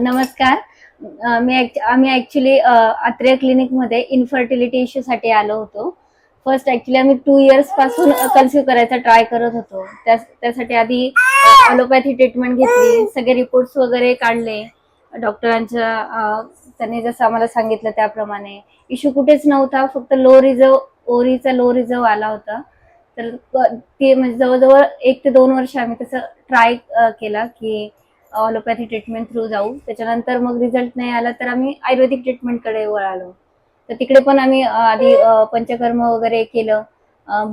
नमस्कार. आम्ही actually Atreya clinic मध्ये इन्फर्टिलिटी इश्यू साठी आलो होतो. फर्स्ट ऍक्च्युली आम्ही 2 इयर्स पासून कन्सिव्ह करायचा ट्राय करत होतो. त्यासाठी आधी ॲलोपॅथी ट्रीटमेंट घेतली, सगळे रिपोर्ट्स वगैरे काढले डॉक्टरांच्या. त्यांनी जसं आम्हाला सांगितलं त्याप्रमाणे इश्यू कुठेच नव्हता, फक्त ओरीचा लो रिझर्व आला होता. तर ते म्हणजे जवळजवळ 1 ते 2 वर्ष आम्ही तसं ट्राय केला की ॲलोपॅथी ट्रीटमेंट थ्रू जाऊ. त्याच्यानंतर मग रिझल्ट नाही आला तर आम्ही आयुर्वेदिक ट्रीटमेंटकडे वळालो. तर तिकडे पण आम्ही आधी पंचकर्म वगैरे केलं,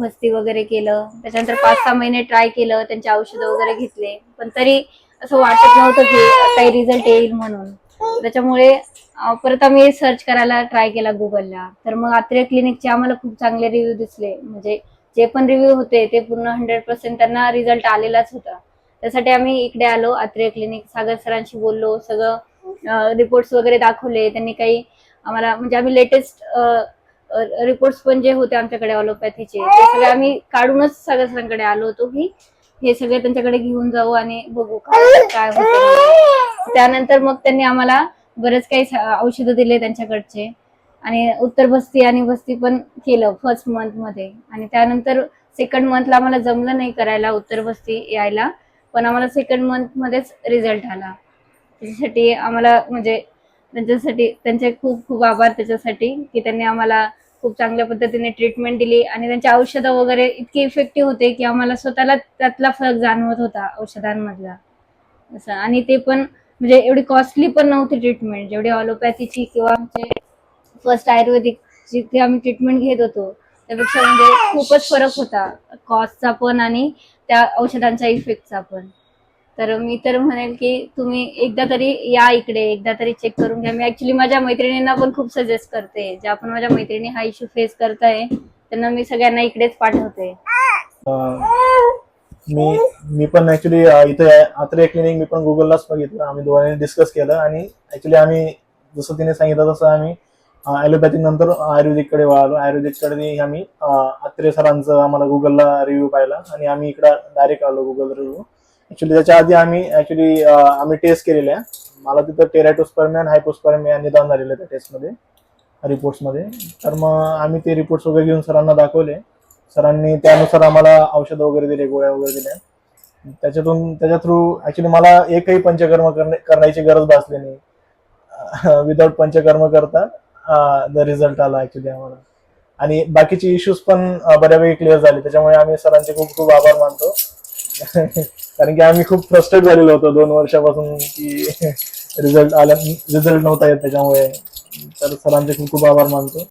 भस्ती वगैरे केलं. त्याच्यानंतर 5-6 महिने ट्राय केलं, त्यांची औषधं वगैरे घेतले, पण तरी असं वाटत नव्हतं की काही रिझल्ट येईल म्हणून. त्याच्यामुळे परत आम्ही सर्च करायला ट्राय केला गुगलला. तर मग आत्रेय क्लिनिकचे आम्हाला खूप चांगले रिव्ह्यू दिसले. म्हणजे जे पण रिव्ह्यू होते ते पूर्ण 100% त्यांना रिझल्ट आलेलाच होता. त्यासाठी आम्ही इकडे आलो आत्रेय क्लिनिक. सागर सरांशी बोललो, सगळं रिपोर्ट्स वगैरे दाखवले त्यांनी. काही आम्हाला म्हणजे आम्ही लेटेस्ट रिपोर्ट्स पण जे होते आमच्याकडे ॲलोपॅथीचे ते सगळे आम्ही काढूनच सागर सरांकडे आलो होतो की हे सगळे त्यांच्याकडे घेऊन जाऊ आणि बघू काय होतं. त्यानंतर मग त्यांनी आम्हाला बरेच काही औषधं दिले त्यांच्याकडचे, आणि उत्तर भस्ती आणि भस्ती पण केलं फर्स्ट मंथ मध्ये. आणि त्यानंतर सेकंड मंथला आम्हाला जमलं नाही करायला उत्तर भस्ती यायला, पण आम्हाला सेकंड मंथ मध्येच रिझल्ट आला. त्याच्यासाठी आम्हाला म्हणजे त्यांच्यासाठी त्यांचे खूप खूप आभार त्याच्यासाठी की त्यांनी आम्हाला खूप चांगल्या पद्धतीने ट्रीटमेंट दिली. आणि त्यांचे औषधं वगैरे इतके इफेक्टिव्ह होते की आम्हाला स्वतःला त्यातला फरक जाणवत होता औषधांमधला असं. आणि ते पण म्हणजे एवढी कॉस्टली पण नव्हती ट्रीटमेंट जेवढी ॲलोपॅथीची किंवा फर्स्ट आयुर्वेदिक जिथे आम्ही ट्रीटमेंट घेत होतो त्यापेक्षा म्हणजे खूपच फरक होता, कॉस्टचा पण आणि त्या औषधांच्या इफेक्टचा पण. तर मी तर म्हणेल की तुम्ही एकदा तरी या इकडे, एकदा तरी चेक करून घ्या. मी ऍक्च्युली माझ्या मैत्रिणींना पण खूप सजेस्ट करते, ज्या पण माझ्या मैत्रिणी हा इश्यू फेस करताय त्यांना मी सगळ्यांना इकडेच पाठवते. मी पण ऍक्च्युली इथे आत्रेय क्लिनिक मी पण गुगललाच बघितलं. आम्ही दोघांनी डिस्कस केलं आणि ऍक्च्युली आम्ही जसं तिने सांगितलं तसं आम्ही ॲलोपॅथिक नंतर आयुर्वेदिककडे वळालो. आयुर्वेदिककडे आम्ही आत्रेय सरांचं आम्हाला गुगलला रिव्ह्यू पाहिला आणि आम्ही इकडं डायरेक्ट आलो गुगल रिव्ह्यू. ऍक्च्युली त्याच्या आधी आम्ही टेस्ट केलेल्या. मला तिथं टेराटोस्पर्मिया आणि हायपोस्पर्मिया निदान झालेलं त्या टेस्टमध्ये, रिपोर्ट्समध्ये. तर मग आम्ही ते रिपोर्ट्स वगैरे घेऊन सरांना दाखवले. सरांनी त्यानुसार आम्हाला औषधं वगैरे दिले, गोळ्या वगैरे दिल्या. त्याच्या थ्रू ऍक्च्युली मला एकही पंचकर्म करण्याची गरज भासली नाही. विदाउट पंचकर्म करता रिझल्ट आला ऍक्च्युली आम्हाला. आणि बाकीचे इश्यूज पण बऱ्यापैकी क्लिअर झाले. त्याच्यामुळे आम्ही सरांचे खूप खूप आभार मानतो. कारण की आम्ही खूप फ्रस्ट्रेट झालेलो होतो 2 वर्षापासून की रिझल्ट नव्हता येत त्याच्यामुळे. तर सरांचे खूप खूप आभार मानतो.